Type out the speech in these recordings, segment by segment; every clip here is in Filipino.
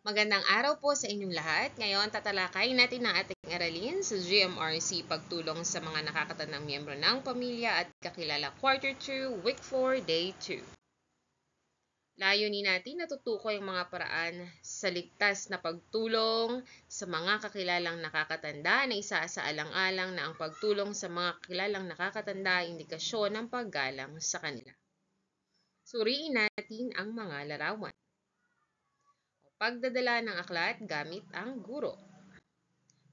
Magandang araw po sa inyong lahat. Ngayon, tatalakayin natin ang ating aralin sa GMRC Pagtulong sa mga nakakatandang miyembro ng pamilya at kakilala Quarter 2, Week 4, Day 2. Layunin natin na tutukoy ang mga paraan sa ligtas na pagtulong sa mga kakilalang nakakatanda na isa sa alang-alang na ang pagtulong sa mga kakilalang nakakatanda ay indikasyon ng paggalang sa kanila. Suriin natin ang mga larawan. Pagdadala ng aklat gamit ang guro.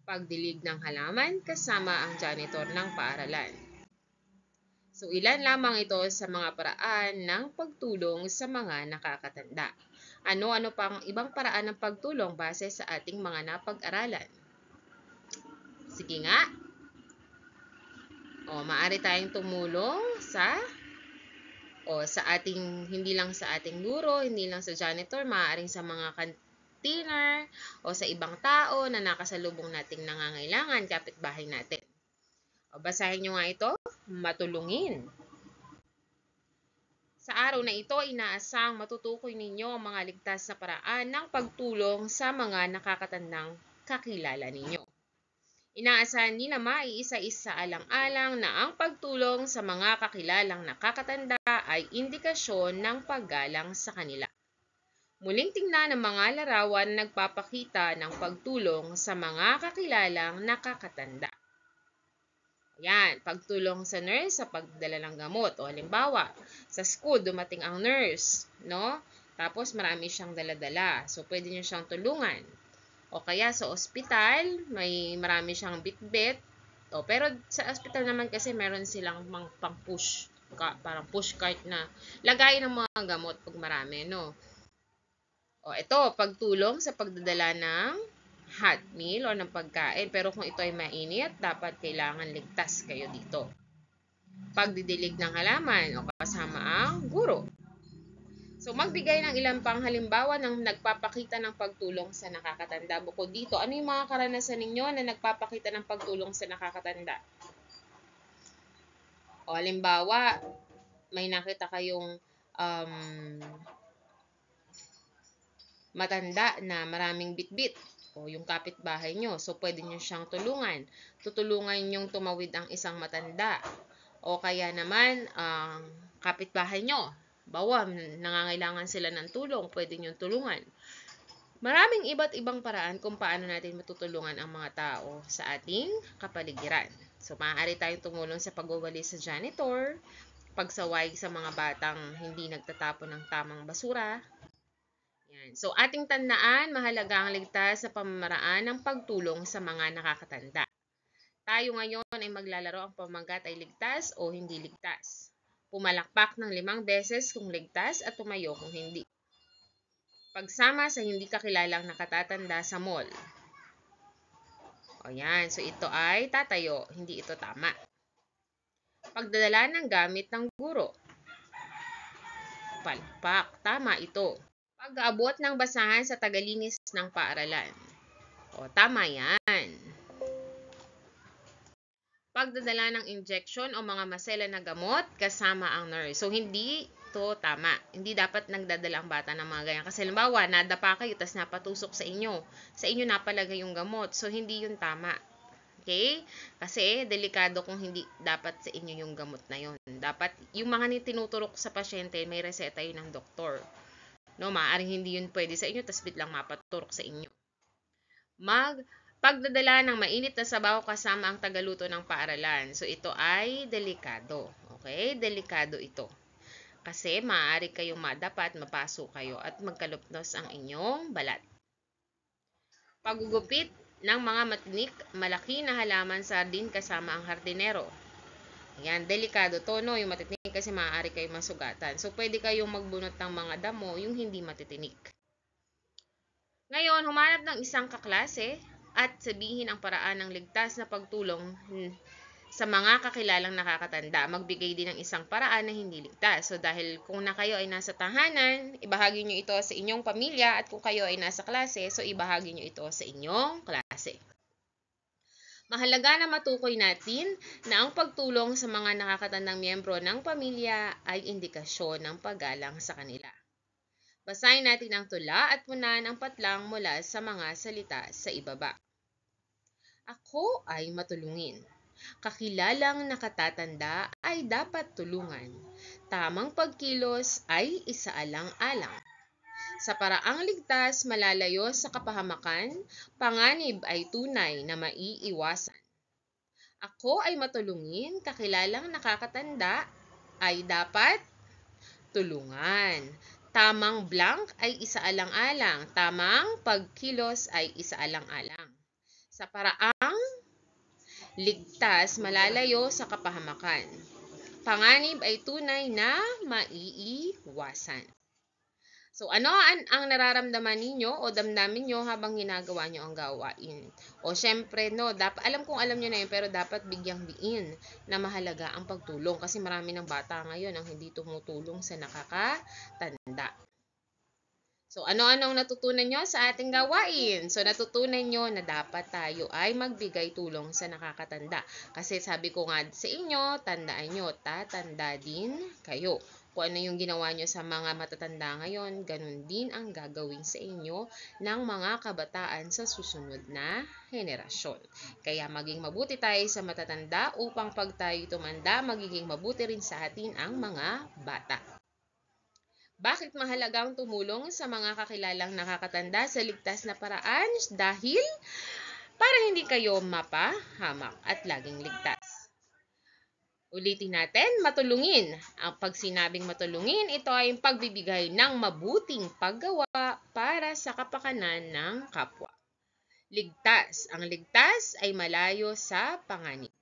Pagdilig ng halaman kasama ang janitor ng paaralan. So ilan lamang ito sa mga paraan ng pagtulong sa mga nakakatanda. Ano-ano pang ibang paraan ng pagtulong base sa ating mga napag-aralan? Sige nga. Maaari tayong tumulong sa hindi lang sa ating guro, hindi lang sa janitor, maaaring sa mga cleaner o sa ibang tao na nakasalubong nating nangangailangan, kapitbahay natin. Basahin nyo nga ito, matulungin. Sa araw na ito, inaasang matutukoy ninyo ang mga ligtas na paraan ng pagtulong sa mga nakakatandang kakilala ninyo. Inaasahan din na maiisa-isa alang-alang na ang pagtulong sa mga kakilalang nakakatanda ay indikasyon ng paggalang sa kanila. Muling tingnan ang mga larawan na nagpapakita ng pagtulong sa mga kakilalang nakakatanda. Ayan, pagtulong sa nurse sa pagdala ng gamot. Halimbawa, sa school, dumating ang nurse, no? Tapos marami siyang dala-dala. So, pwede niyo siyang tulungan. O kaya sa ospital, marami siyang bitbit. Pero sa ospital naman kasi meron silang pang-push, parang push cart na lagay ng mga gamot pag marami, no? Ito, pagtulong sa pagdadala ng hot meal o ng pagkain. Pero kung ito ay mainit, dapat kailangan ligtas kayo dito. Pagdidilig ng halaman o kasama ang guro. So, magbigay ng ilang pang halimbawa ng nagpapakita ng pagtulong sa nakakatanda. Bukod dito, ano yung mga karanasan ninyo na nagpapakita ng pagtulong sa nakakatanda? Halimbawa, may nakita kayong matanda na maraming bitbit o yung kapitbahay nyo. So, pwede nyo siyang tulungan. Tutulungan nyong tumawid ang isang matanda. O kaya naman, kapitbahay nyo. Nangangailangan sila ng tulong, pwede nyo tulungan. Maraming iba't ibang paraan kung paano natin matutulungan ang mga tao sa ating kapaligiran. So, maaari tayong tumulong sa pagwawalis sa janitor, pagsaway sa mga batang hindi nagtatapon ng tamang basura. Yan. So, ating tandaan, mahalaga ang ligtas sa pamamaraan ng pagtulong sa mga nakakatanda. Tayo ngayon ay maglalaro ang pamagat ay ligtas o hindi ligtas. Pumalakpak ng 5 beses kung ligtas at tumayo kung hindi. Pagsama sa hindi kakilalang nakatatanda sa mall. Yan. So, ito ay tatayo. Hindi ito tama. Pagdadala ng gamit ng guro. Palakpak. Tama ito. Pag-aabot ng basahan sa tagalinis ng paaralan. Tama yan. Pagdadala ng injection o mga masela na gamot kasama ang nurse. So, hindi ito tama. Hindi dapat nagdadala ang bata ng mga ganyan. Kasi halimbawa, nadapa kayo, tas napatusok sa inyo. Sa inyo napalagay yung gamot. So, hindi yun tama. Okay? Kasi, delikado kung hindi dapat sa inyo yung gamot na yun. Dapat, yung mga tinuturok sa pasyente, may reseta yun ng doktor. No, maaaring hindi yun pwede sa inyo, tas biglang mapaturok sa inyo. Pagdadala ng mainit na sabaw kasama ang tagaluto ng paaralan. So, ito ay delikado. Okay? Delikado ito. Kasi maaari kayong madapa at mapaso kayo at magkalupnos ang inyong balat. Pagugupit ng mga matinik, malaki na halaman sa hardin kasama ang hardinero. Ayan, delikado to, no? Yung matitinik kasi maaari kayong masugatan. So, pwede kayong magbunot ng mga damo yung hindi matitinik. Ngayon, humanap ng isang kaklase at sabihin ang paraan ng ligtas na pagtulong sa mga kakilalang nakakatanda. Magbigay din ng isang paraan na hindi ligtas. So, dahil kung kayo ay nasa tahanan, ibahagi nyo ito sa inyong pamilya at kung kayo ay nasa klase, so ibahagi nyo ito sa inyong klase. Mahalaga na matukoy natin na ang pagtulong sa mga nakakatandang miyembro ng pamilya ay indikasyon ng paggalang sa kanila. Basahin natin ang tula at punan ang patlang mula sa mga salita sa ibaba. Ako ay matulungin. Kakilalang nakatatanda ay dapat tulungan. Tamang pagkilos ay isaalang-alang. Sa paraang ligtas malalayo sa kapahamakan, panganib ay tunay na maiiwasan. Ako ay matulungin, kakilalang nakakatanda ay dapat tulungan. Tamang blank ay isaalang-alang, tamang pagkilos ay isaalang-alang. Sa paraang ligtas malalayo sa kapahamakan, panganib ay tunay na maiiwasan. So, ano ang nararamdaman ninyo o damdamin nyo habang ginagawa nyo ang gawain? O syempre, no, alam kong alam nyo na yun, pero dapat bigyang diin na mahalaga ang pagtulong. Kasi marami ng bata ngayon ang hindi tumutulong sa nakakatanda. So, ano-anong natutunan nyo sa ating gawain? So, natutunan nyo na dapat tayo ay magbigay tulong sa nakakatanda. Kasi sabi ko nga sa inyo, tandaan nyo, tatanda din kayo. Kung ano yung ginawa nyo sa mga matatanda ngayon, ganun din ang gagawin sa inyo ng mga kabataan sa susunod na henerasyon. Kaya maging mabuti tayo sa matatanda upang pag tayo tumanda, magiging mabuti rin sa atin ang mga bata. Bakit mahalagang tumulong sa mga kakilalang nakakatanda sa ligtas na paraan? Dahil para hindi kayo mapahamak at laging ligtas. Ulitin natin, matulungin. Ang pag sinabing matulungin, ito ay pagbibigay ng mabuting paggawa para sa kapakanan ng kapwa. Ligtas. Ang ligtas ay malayo sa panganib.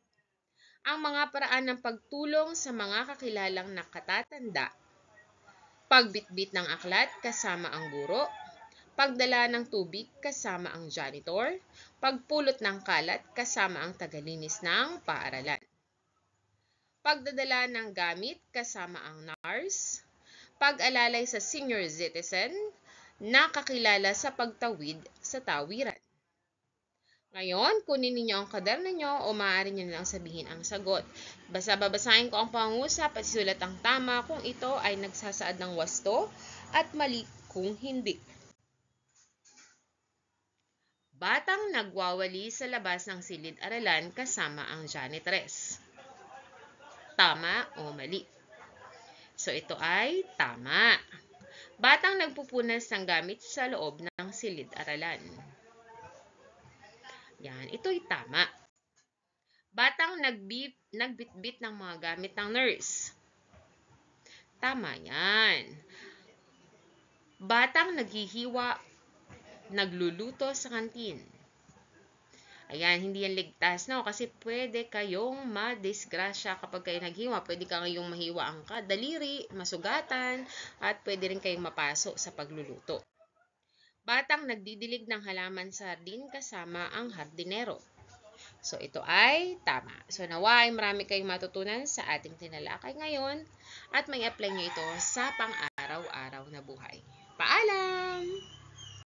Ang mga paraan ng pagtulong sa mga kakilalang nakatatanda. Pagbitbit ng aklat kasama ang guro. Pagdala ng tubig kasama ang janitor. Pagpulot ng kalat kasama ang tagalinis ng paaralan. Pagdadala ng gamit kasama ang nurse, pag-alalay sa senior citizen na kakilala sa pagtawid sa tawiran. Ngayon, kunin ninyo ang kaderno nyo o maaari nyo lang sabihin ang sagot. Babasahin ko ang pangungusap at isulat ang tama kung ito ay nagsasaad ng wasto at mali kung hindi. Batang nagwawali sa labas ng silid-aralan kasama ang janitress. Tama o mali? So, ito ay tama. Batang nagpupunas ng gamit sa loob ng silid-aralan. Yan, ito'y tama. Batang nagbitbit ng mga gamit ng nurse. Tama yan. Batang nagluluto sa kantin. Ayan, hindi yan ligtas, no? Kasi pwede kayong madisgrasya kapag kayo naghiwa. Pwede kayong mahiwa ang daliri, masugatan, at pwede rin kayong mapaso sa pagluluto. Batang nagdidilig ng halaman sa hardin kasama ang hardinero. So, ito ay tama. So, nawa ay marami kayong matutunan sa ating tinalakay ngayon at may apply nyo ito sa pang-araw-araw na buhay. Paalam!